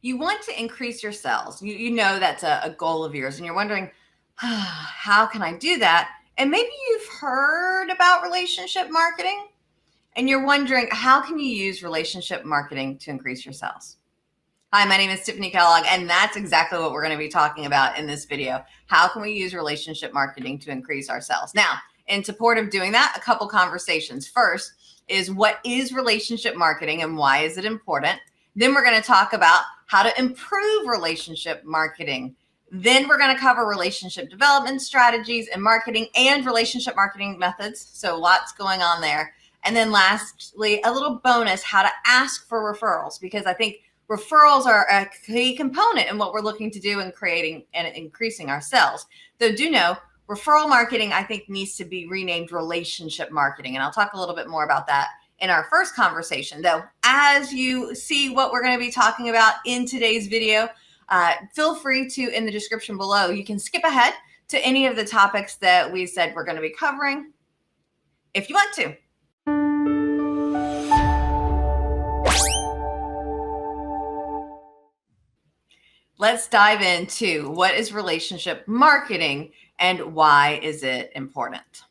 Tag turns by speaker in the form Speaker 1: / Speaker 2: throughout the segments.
Speaker 1: You want to increase your sales. You know that's a goal of yours, and you're wondering, how can I do that? And maybe you've heard about relationship marketing, and you're wondering, how can you use relationship marketing to increase your sales? Hi, my name is Tiffanie Kellog, and that's exactly what we're going to be talking about in this video. How can we use relationship marketing to increase our sales? Now, in support of doing that, a couple conversations. First is, what is relationship marketing and why is it important? Then we're going to talk about how to improve relationship marketing. Then we're going to cover relationship development strategies and marketing and relationship marketing methods. So lots going on there. And then lastly, a little bonus, how to ask for referrals, because I think referrals are a key component in what we're looking to do in creating and increasing our sales. Though do know, referral marketing, I think, needs to be renamed relationship marketing. And I'll talk a little bit more about that in our first conversation. Though, as you see what we're going to be talking about in today's video, feel free to, in the description below, you can skip ahead to any of the topics that we said we're going to be covering if you want to. Let's dive into what is relationship marketing and why is it important.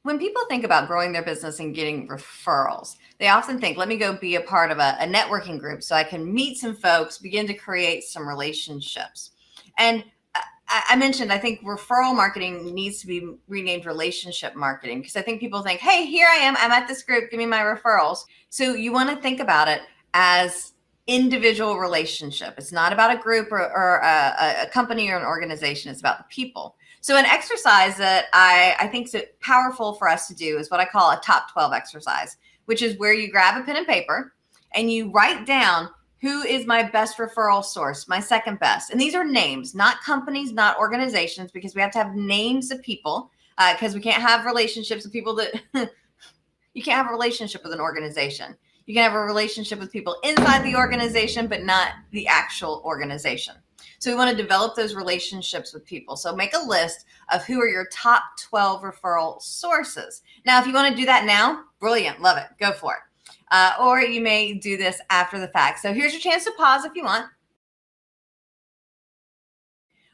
Speaker 1: When people think about growing their business and getting referrals, they often think, let me go be a part of a networking group so I can meet some folks, begin to create some relationships. And I mentioned, I think referral marketing needs to be renamed relationship marketing, because I think people think, hey, here I am, I'm at this group, give me my referrals. So you want to think about it as individual relationship. It's not about a group or a company or an organization. It's about the people. So an exercise that I think is powerful for us to do is what I call a top 12 exercise, which is where you grab a pen and paper and you write down, who is my best referral source, my second best. And these are names, not companies, not organizations, because we have to have names of people, because we can't have relationships with people that you can't have a relationship with an organization. You can have a relationship with people inside the organization, but not the actual organization. So we want to develop those relationships with people. So make a list of who are your top 12 referral sources. Now, if you want to do that now, brilliant, love it, go for it. Or you may do this after the fact. So here's your chance to pause if you want.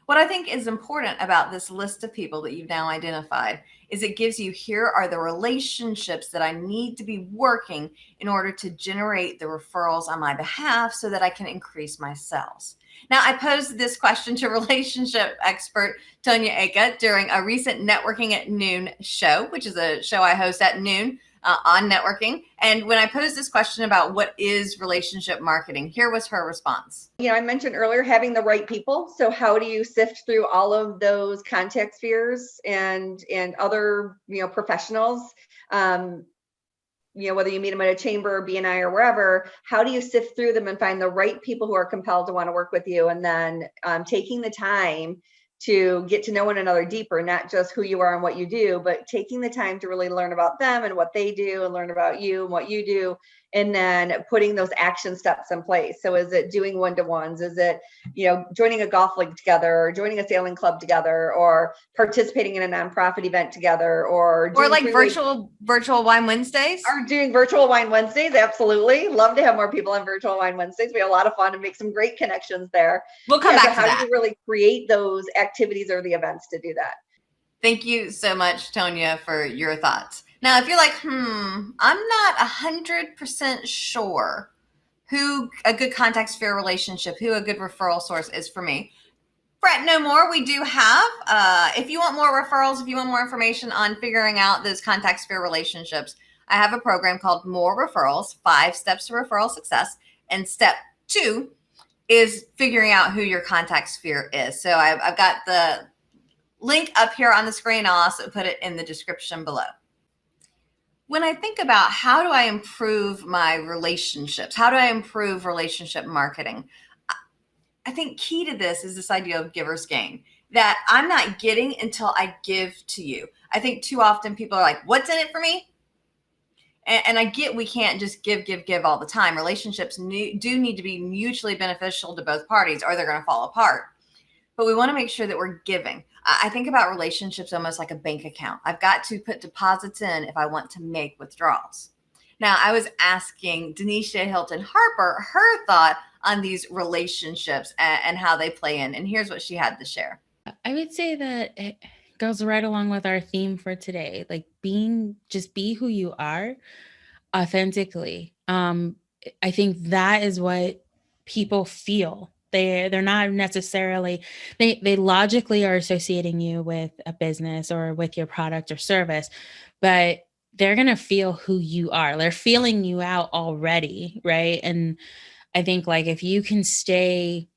Speaker 1: What I think is important about this list of people that you've now identified is it gives you, here are the relationships that I need to be working in order to generate the referrals on my behalf so that I can increase my sales. Now, I posed this question to relationship expert Tonya Aka during a recent Networking at Noon show, which is a show I host at noon on networking. And when I posed this question about what is relationship marketing, here was her response.
Speaker 2: I mentioned earlier having the right people. So how do you sift through all of those contact spheres and other, professionals, whether you meet them at a chamber, BNI, or wherever, how do you sift through them and find the right people who are compelled to want to work with you? And then taking the time to get to know one another deeper, not just who you are and what you do, but taking the time to really learn about them and what they do and learn about you and what you do, and then putting those action steps in place. So is it doing one-to-ones? Is it, joining a golf league together, or joining a sailing club together, or participating in a nonprofit event together, or
Speaker 1: like virtual wine Wednesdays?
Speaker 2: Or doing virtual wine Wednesdays. Absolutely. Love to have more people on virtual wine Wednesdays. We have a lot of fun and make some great connections there.
Speaker 1: We'll come back to that.
Speaker 2: How do you really create those activities or the events to do that?
Speaker 1: Thank you so much, Tonya, for your thoughts. Now, if you're like, I'm not 100% sure who a good contact sphere relationship, who a good referral source is for me, fret no more. We do have, if you want more referrals, if you want more information on figuring out those contact sphere relationships, I have a program called MORE Referrals, 5 Steps to Referral Success. And step 2 is figuring out who your contact sphere is. So I've got the link up here on the screen. I'll also put it in the description below. When I think about how do I improve my relationships, how do I improve relationship marketing, I think key to this is this idea of giver's gain, that I'm not getting until I give to you. I think too often people are like, what's in it for me? And I get we can't just give all the time. Relationships do need to be mutually beneficial to both parties, or they're going to fall apart. But we want to make sure that we're giving. I think about relationships almost like a bank account. I've got to put deposits in if I want to make withdrawals. Now, I was asking Denisha Hilton Harper her thought on these relationships and how they play in. And here's what she had to share.
Speaker 3: I would say that it goes right along with our theme for today, like just be who you are authentically. I think that is what people feel. They're not necessarily, they logically are associating you with a business or with your product or service, but they're going to feel who you are. They're feeling you out already, right? And I think like if you can stay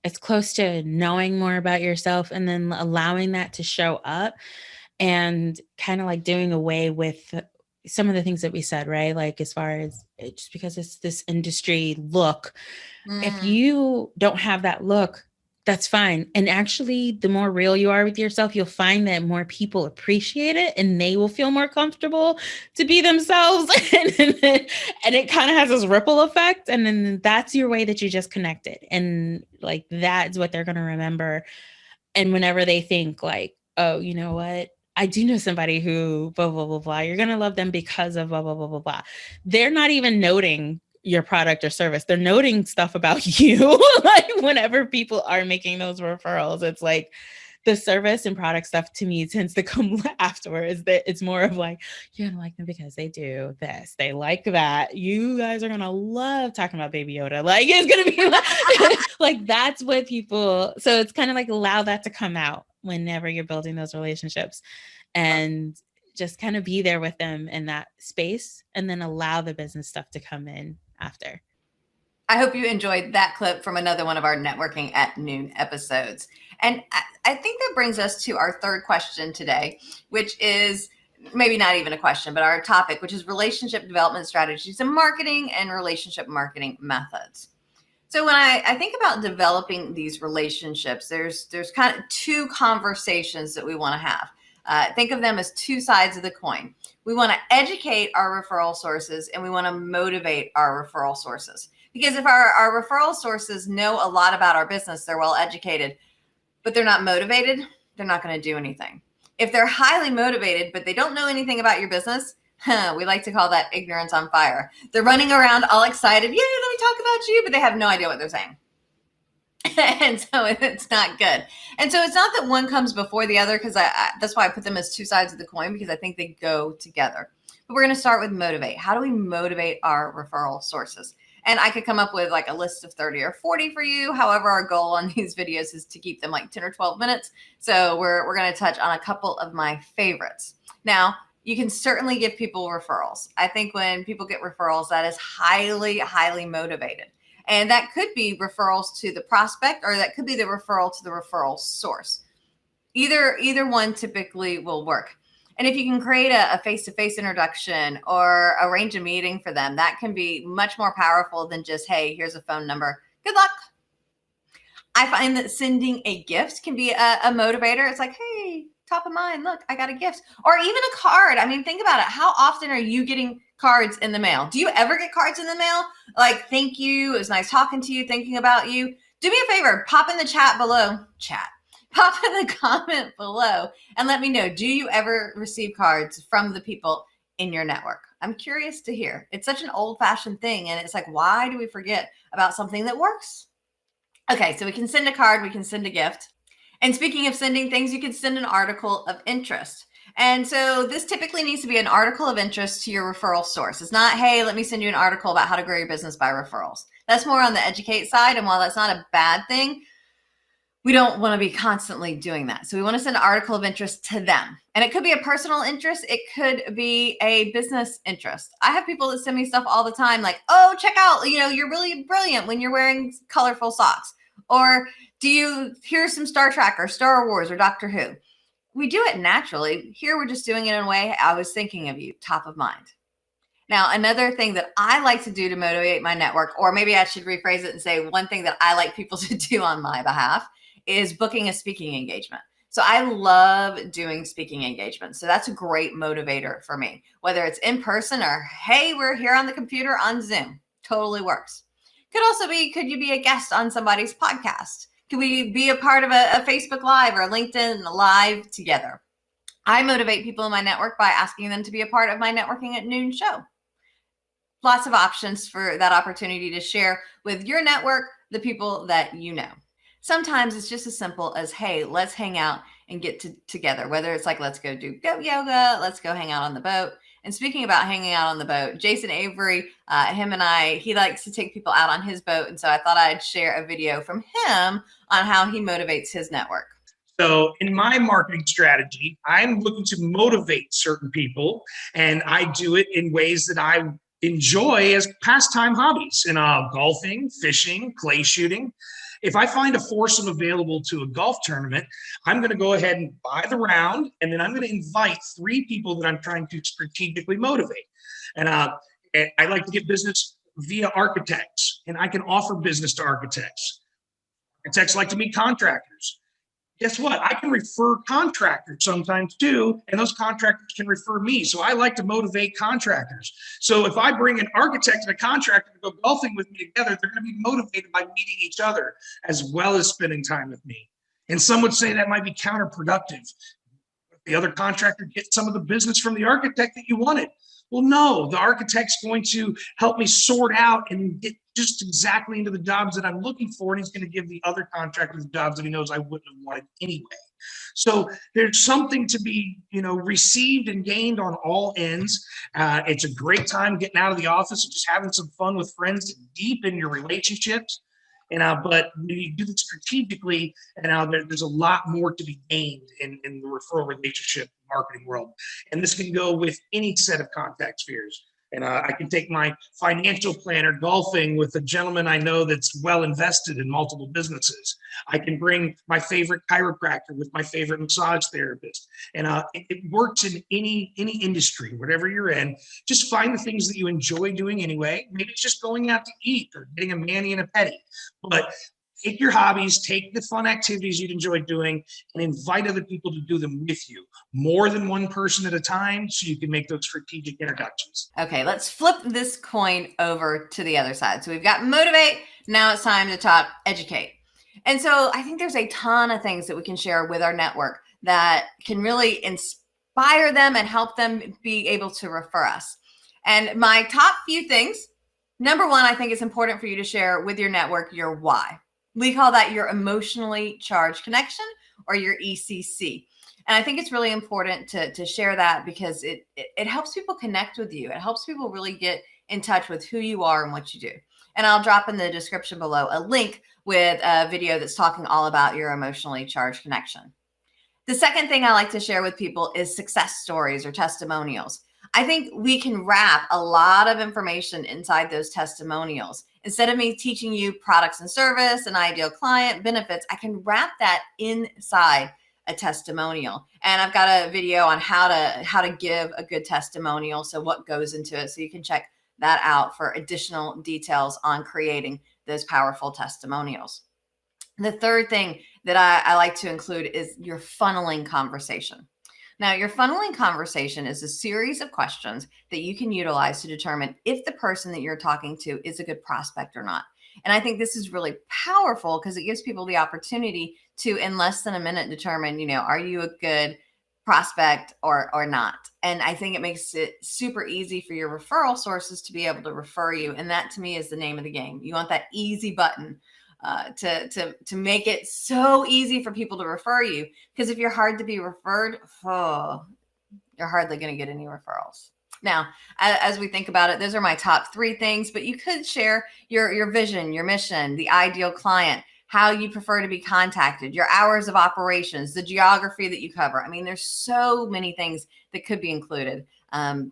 Speaker 3: as close to knowing more about yourself and then allowing that to show up and kind of like doing away with some of the things that we said, right? Like as far as just because it's this industry look, if you don't have that look, that's fine. And actually, the more real you are with yourself, you'll find that more people appreciate it and they will feel more comfortable to be themselves. and it kind of has this ripple effect. And then that's your way that you just connected. And like, that's what they're going to remember. And whenever they think like, oh, you know what? I do know somebody who blah, blah, blah, blah. You're going to love them because of blah, blah, blah, blah, blah. They're not even noting your product or service. They're noting stuff about you. Like whenever people are making those referrals, it's like the service and product stuff to me tends to come afterwards. That it's more of like, you're going to like them because they do this. They like that. You guys are going to love talking about Baby Yoda. Like it's going to be like that's what people, so it's kind of like allow that to come out whenever you're building those relationships and just kind of be there with them in that space and then allow the business stuff to come in after.
Speaker 1: I hope you enjoyed that clip from another one of our Networking at Noon episodes. And I think that brings us to our third question today, which is maybe not even a question, but our topic, which is relationship development strategies in marketing and relationship marketing methods. So when I think about developing these relationships, there's kind of two conversations that we want to have. Think of them as two sides of the coin. We want to educate our referral sources and we want to motivate our referral sources. Because if our referral sources know a lot about our business, they're well educated, but they're not motivated, they're not going to do anything. If they're highly motivated, but they don't know anything about your business, we like to call that ignorance on fire. They're running around all excited. Yay, let me talk about you, but they have no idea what they're saying. And so it's not good. And so it's not that one comes before the other, because that's why I put them as two sides of the coin, because I think they go together. But we're going to start with motivate. How do we motivate our referral sources? And I could come up with like a list of 30 or 40 for you. However, our goal on these videos is to keep them like 10 or 12 minutes. So we're going to touch on a couple of my favorites. Now, you can certainly give people referrals. I think when people get referrals, that is highly, highly motivated. And that could be referrals to the prospect, or that could be the referral to the referral source. Either one typically will work. And if you can create a face-to-face introduction or arrange a meeting for them, that can be much more powerful than just, hey, here's a phone number. Good luck. I find that sending a gift can be a motivator. It's like, hey, top of mind, look, I got a gift. Or even a card. I mean, think about it. How often are you getting cards in the mail? Do you ever get cards in the mail? Like, thank you. It was nice talking to you, thinking about you. Do me a favor, pop in the chat below. Pop in the comment below and let me know, do you ever receive cards from the people in your network? I'm curious to hear. It's such an old-fashioned thing, and it's like, why do we forget about something that works? Okay, so we can send a card, we can send a gift. And speaking of sending things, you can send an article of interest. And so this typically needs to be an article of interest to your referral source. It's not, hey, let me send you an article about how to grow your business by referrals. That's more on the educate side. And while that's not a bad thing, we don't want to be constantly doing that. So we want to send an article of interest to them. And it could be a personal interest. It could be a business interest. I have people that send me stuff all the time like, oh, check out, you're really brilliant when you're wearing colorful socks. Or here's some Star Trek or Star Wars or Doctor Who. We do it naturally. Here we're just doing it in a way, I was thinking of you, top of mind. Now, another thing that I like to do to motivate my network, or maybe I should rephrase it and say one thing that I like people to do on my behalf, is booking a speaking engagement. So I love doing speaking engagements. So that's a great motivator for me, whether it's in person or, hey, we're here on the computer on Zoom. Totally works. Could also be, could you be a guest on somebody's podcast? Could we be a part of a Facebook Live or a LinkedIn Live together? I motivate people in my network by asking them to be a part of my Networking at Noon show. lots of options for that opportunity to share with your network, the people that you know. Sometimes it's just as simple as, hey, let's hang out and get together, whether it's like, let's go do goat yoga, let's go hang out on the boat. And speaking about hanging out on the boat, Jason Avery, him and I, he likes to take people out on his boat. And so I thought I'd share a video from him on how he motivates his network.
Speaker 4: So in my marketing strategy, I'm looking to motivate certain people, and I do it in ways that I enjoy as pastime hobbies, in golfing, fishing, clay shooting. If I find a foursome available to a golf tournament, I'm going to go ahead and buy the round, and then I'm going to invite 3 people that I'm trying to strategically motivate. And I like to get business via architects, and I can offer business to architects. Architects like to meet contractors. Guess what? I can refer contractors sometimes too, and those contractors can refer me. So I like to motivate contractors. So if I bring an architect and a contractor to go golfing with me together, they're going to be motivated by meeting each other as well as spending time with me. And some would say that might be counterproductive. The other contractor gets some of the business from the architect that you wanted. Well, no, the architect's going to help me sort out and get just exactly into the jobs that I'm looking for. And he's going to give the other contractor the jobs that he knows I wouldn't have wanted anyway. So there's something to be, received and gained on all ends. It's a great time getting out of the office and just having some fun with friends to deepen your relationships. But when you do it strategically, and there's a lot more to be gained in the referral relationship marketing world. And this can go with any set of contact spheres. And I can take my financial planner golfing with a gentleman I know that's well invested in multiple businesses. I can bring my favorite chiropractor with my favorite massage therapist. And it works in any industry, whatever you're in. Just find the things that you enjoy doing anyway. Maybe it's just going out to eat or getting a mani and a pedi. But take your hobbies, take the fun activities you'd enjoy doing, and invite other people to do them with you, more than one person at a time, so you can make those strategic introductions.
Speaker 1: Okay, let's flip this coin over to the other side. So we've got motivate. Now it's time to talk educate. And so I think there's a ton of things that we can share with our network that can really inspire them and help them be able to refer us. And my top few things, number one, I think it's important for you to share with your network your why. We call that your emotionally charged connection, or your ECC. And I think it's really important to share that because it helps people connect with you. It helps people really get in touch with who you are and what you do. And I'll drop in the description below a link with a video that's talking all about your emotionally charged connection. The second thing I like to share with people is success stories or testimonials. I think we can wrap a lot of information inside those testimonials. Instead of me teaching you products and service, an ideal client, benefits, I can wrap that inside a testimonial. And I've got a video on how to give a good testimonial. So what goes into it. So you can check that out for additional details on creating those powerful testimonials. The third thing that I like to include is your funneling conversation. Now, your funneling conversation is a series of questions that you can utilize to determine if the person that you're talking to is a good prospect or not. And I think this is really powerful because it gives people the opportunity to, in less than a minute, determine, are you a good prospect or not? And I think it makes it super easy for your referral sources to be able to refer you. And that, to me, is the name of the game. You want that easy button to make it so easy for people to refer you. Because if you're hard to be referred, you're hardly going to get any referrals. Now, as we think about it, those are my top 3 things, but you could share your vision, your mission, the ideal client, how you prefer to be contacted, your hours of operations, the geography that you cover. I mean, there's so many things that could be included. And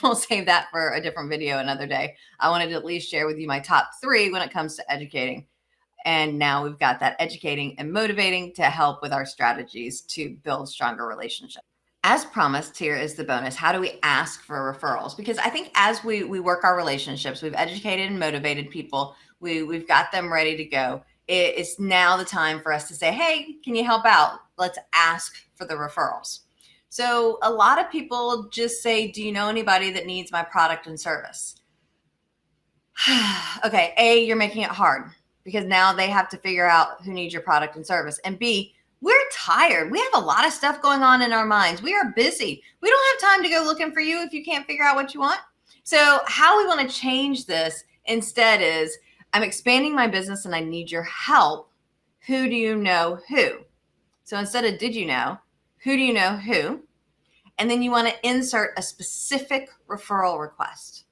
Speaker 1: we'll save that for a different video another day. I wanted to at least share with you my top 3 when it comes to educating. And now we've got that educating and motivating to help with our strategies to build stronger relationships. As promised, here is the bonus. How do we ask for referrals? Because I think as we work our relationships, we've educated and motivated people. We've got them ready to go. It's now the time for us to say, hey, can you help out? Let's ask for the referrals. So a lot of people just say, do you know anybody that needs my product and service? Okay, A, you're making it hard because now they have to figure out who needs your product and service. And B, we're tired. We have a lot of stuff going on in our minds. We are busy. We don't have time to go looking for you if you can't figure out what you want. So how we want to change this instead is, I'm expanding my business and I need your help. Who do you know who? So instead of did you know, who do you know who? And then you want to insert a specific referral request.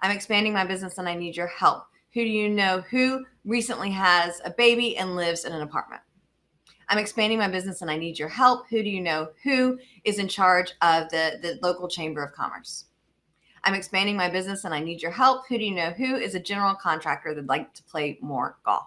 Speaker 1: I'm expanding my business and I need your help. Who do you know who recently has a baby and lives in an apartment? I'm expanding my business and I need your help. Who do you know who is in charge of the local chamber of commerce? I'm expanding my business and I need your help. Who do you know who is a general contractor that'd like to play more golf?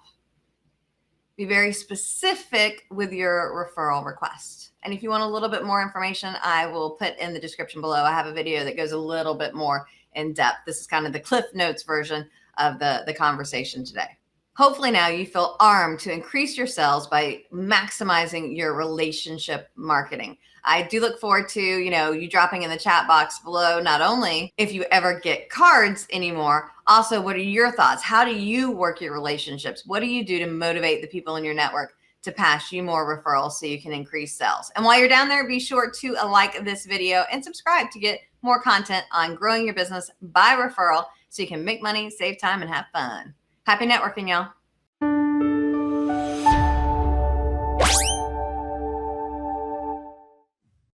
Speaker 1: Be very specific with your referral request. And if you want a little bit more information, I will put in the description below. I have a video that goes a little bit more in depth. This is kind of the Cliff Notes version of the conversation today. Hopefully now you feel armed to increase your sales by maximizing your relationship marketing. I do look forward to, you dropping in the chat box below, not only if you ever get cards anymore, also what are your thoughts? How do you work your relationships? What do you do to motivate the people in your network to pass you more referrals so you can increase sales? And while you're down there, be sure to like this video and subscribe to get more content on growing your business by referral so you can make money, save time, and have fun. Happy networking, y'all.